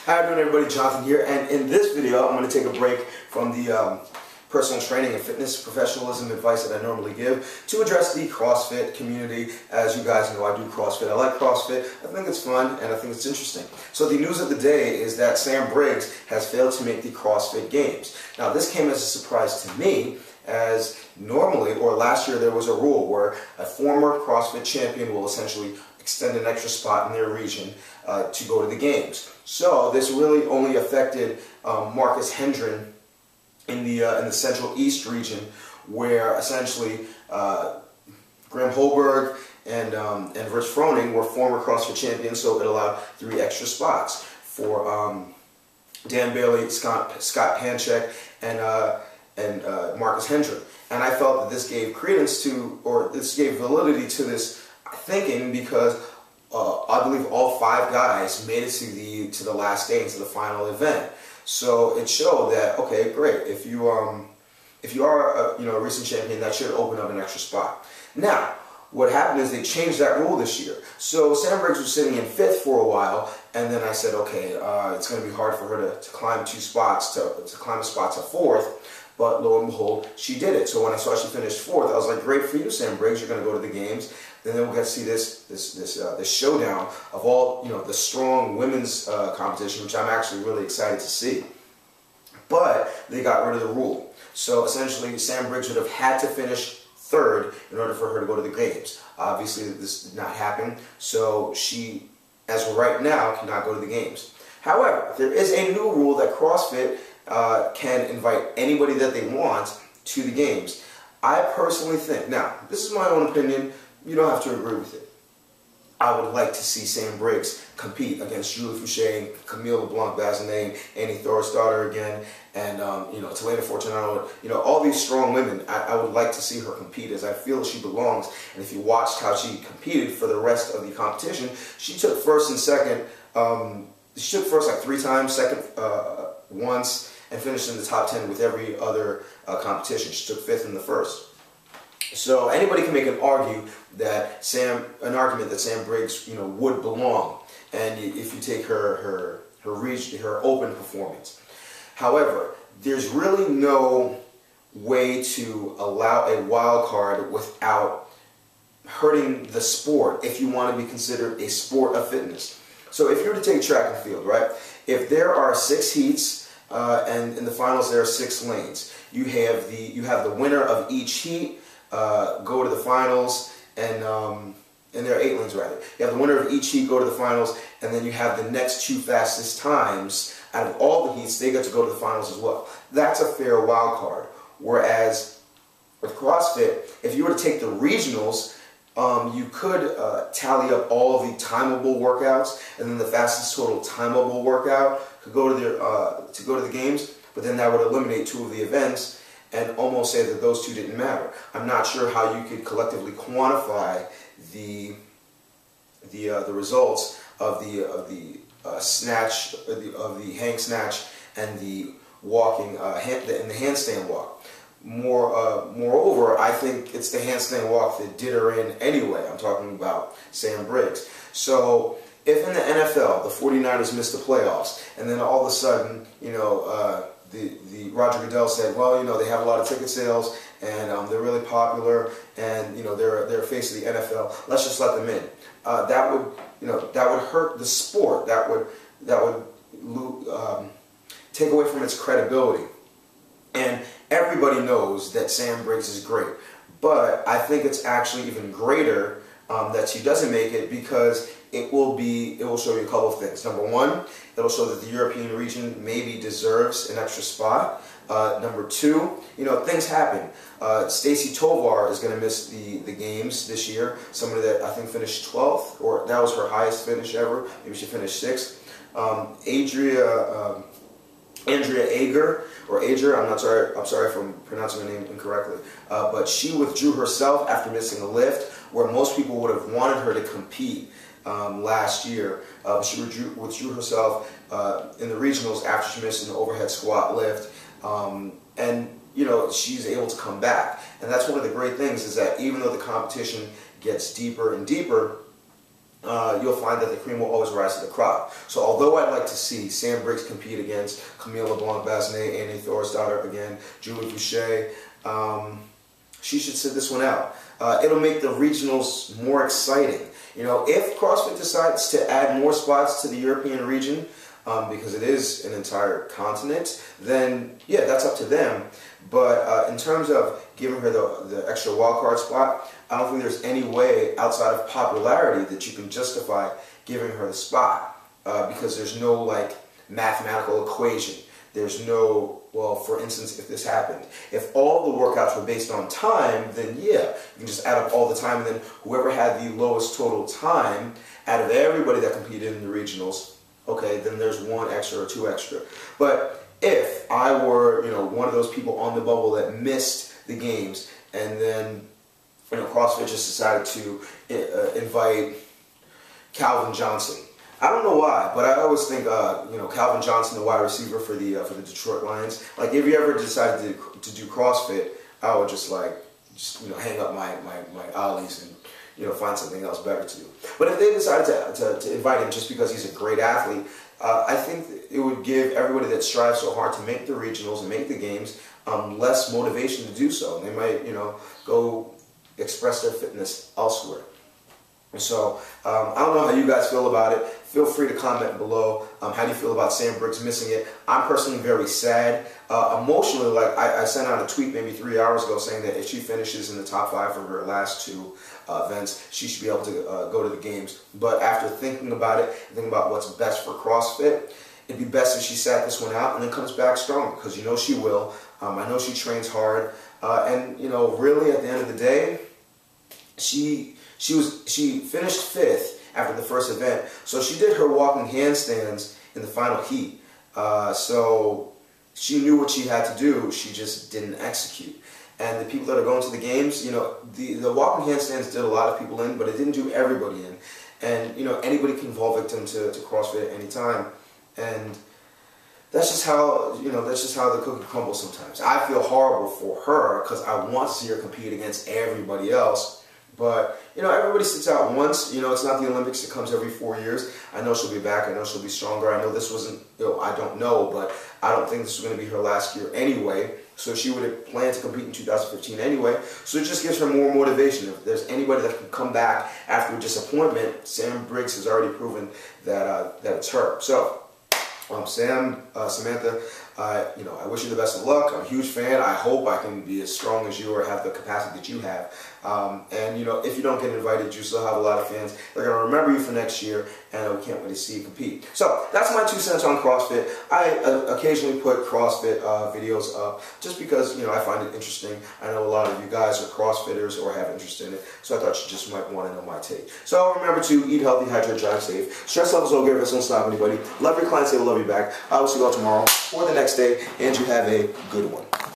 How are you doing, everybody? Jonathan here, and in this video I'm going to take a break from the personal training and fitness professionalism advice that I normally give to address the CrossFit community. As you guys know, I do CrossFit. I like CrossFit. I think it's fun and I think it's interesting. So the news of the day is that Sam Briggs has failed to make the CrossFit Games. Now this came as a surprise to me, as normally, or last year, there was a rule where a former CrossFit champion will essentially extend an extra spot in their region to go to the games. So this really only affected Marcus Hendren in the Central East region, where essentially Graham Holberg and Rich Froning were former CrossFit champions, so it allowed 3 extra spots for Dan Bailey, Scott Panchek, and Marcus Hendren. And I felt that this gave credence to, or this gave validity to this thinking, because I believe all 5 guys made it to the last day, to the final event. So it showed that, okay, great, if you are a recent champion, that should open up an extra spot. Now, what happened is they changed that rule this year. So Sam Briggs was sitting in 5th for a while, and then I said, okay, it's going to be hard for her to climb 2 spots, to climb a spot to 4th. But lo and behold, she did it. So when I saw she finished 4th, I was like, great for you, Sam Briggs. You're going to go to the games. And then we'll get to see this showdown of all, the strong women's competition, which I'm actually really excited to see. But they got rid of the rule. So essentially, Sam Briggs would have had to finish 3rd in order for her to go to the games. Obviously, this did not happen. So she, as of right now, cannot go to the games. However, there is a new rule that CrossFit can invite anybody that they want to the games. I personally think, now, this is my own opinion, you don't have to agree with it. I would like to see Sam Briggs compete against Julie Fouché, Camille LeBlanc-Bazinet, Annie Thorstadter again, and Talena Fortunato. All these strong women. I would like to see her compete, as I feel she belongs. And if you watched how she competed for the rest of the competition, she took 1st and 2nd. She took 1st like 3 times, 2nd once, and finished in the top 10 with every other competition. She took 5th in the 1st. So anybody can make an argument that Sam Briggs, would belong, and if you take her open performance. However, there's really no way to allow a wild card without hurting the sport if you want to be considered a sport of fitness. So if you were to take track and field, right? If there are 6 heats and in the finals there are 6 lanes, you have the winner of each heat go to the finals, and there are 8 lanes rather. You have the winner of each heat go to the finals, and then you have the next 2 fastest times out of all the heats, they get to go to the finals as well. That's a fair wild card. Whereas with CrossFit, if you were to take the regionals, you could tally up all of the timeable workouts, and then the fastest total timeable workout could go to the games. But then that would eliminate 2 of the events, and almost say that those 2 didn't matter. I'm not sure how you could collectively quantify the results of the snatch, of the hang snatch, and the walking and the handstand walk. Moreover, I think it's the handstand walk that did her in anyway. I'm talking about Sam Briggs. So if in the NFL the 49ers missed the playoffs, and then all of a sudden, the Roger Goodell said, well, they have a lot of ticket sales, and they're really popular, and they're face of the NFL. Let's just let them in. That would hurt the sport. That would take away from its credibility. And everybody knows that Sam Briggs is great, but I think it's actually even greater that she doesn't make it, because it will show you a couple of things. Number one, it'll show that the European region maybe deserves an extra spot. Number 2, things happen. Stacy Tovar is going to miss the games this year. Somebody that I think finished 12th, or that was her highest finish ever. Maybe she finished 6th. Andrea Ager, or Ager, I'm sorry if I'm pronouncing her name incorrectly, but she withdrew herself after missing a lift, where most people would have wanted her to compete last year. She withdrew herself in the regionals after she missed an overhead squat lift, and she's able to come back. And that's one of the great things, is that even though the competition gets deeper and deeper, you'll find that the cream will always rise to the crop. So although I'd like to see Sam Briggs compete against Camille LeBlanc-Basnet, Annie Thorisdottir again, Julie Boucher, she should sit this one out. It'll make the regionals more exciting. You know, if CrossFit decides to add more spots to the European region, because it is an entire continent, then yeah, that's up to them. But in terms of giving her the extra wildcard spot, I don't think there's any way outside of popularity that you can justify giving her the spot, because there's no like mathematical equation. There's no, well, for instance, if this happened, if all the workouts were based on time, then yeah, you can just add up all the time, and then whoever had the lowest total time out of everybody that competed in the regionals, okay, then there's 1 extra or 2 extra. But if I were, you know, one of those people on the bubble that missed the games, and then, you know, CrossFit just decided to invite Calvin Johnson. I don't know why, but I always think, you know, Calvin Johnson, the wide receiver for the Detroit Lions. Like, if you ever decided to do CrossFit, I would just you know, hang up my ollies and, you know, find something else better to do. But if they decided to invite him just because he's a great athlete, I think it would give everybody that strives so hard to make the regionals and make the games less motivation to do so. And they might, you know, go express their fitness elsewhere. So, I don't know how you guys feel about it. Feel free to comment below. How do you feel about Sam Briggs missing it? I'm personally very sad. Emotionally, like I sent out a tweet maybe 3 hours ago saying that if she finishes in the top 5 for her last 2 events, she should be able to go to the games. But after thinking about it, thinking about what's best for CrossFit, it'd be best if she sat this one out and then comes back strong, because you know she will. I know she trains hard. And, you know, really at the end of the day, she finished 5th after the first event, so she did her walking handstands in the final heat. So she knew what she had to do, she just didn't execute. And the people that are going to the games, you know, the walking handstands did a lot of people in, but it didn't do everybody in. And, you know, anybody can fall victim to CrossFit at any time. And that's just how, you know, that's just how the cookie crumbles sometimes. I feel horrible for her because I want to see her compete against everybody else. But, you know, everybody sits out once. You know, it's not the Olympics. It comes every 4 years. I know she'll be back. I know she'll be stronger. I know this wasn't, you know, I don't know, but I don't think this was going to be her last year anyway. So she would have planned to compete in 2015 anyway. So it just gives her more motivation. If there's anybody that can come back after a disappointment, Sam Briggs has already proven that, that it's her. So, Samantha, you know, I wish you the best of luck. I'm a huge fan. I hope I can be as strong as you or have the capacity that you have. And, you know, if you don't get invited, you still have a lot of fans. They're going to remember you for next year, and we can't wait to see you compete. So that's my 2 cents on CrossFit. I occasionally put CrossFit videos up just because, you know, I find it interesting. I know a lot of you guys are CrossFitters or have interest in it, so I thought you just might want to know my take. So remember to eat healthy, hydrate, drive safe. Stress levels okay, but don't stop anybody. Love your clients, they will love you back. I will see you all tomorrow or the next day, and you have a good one.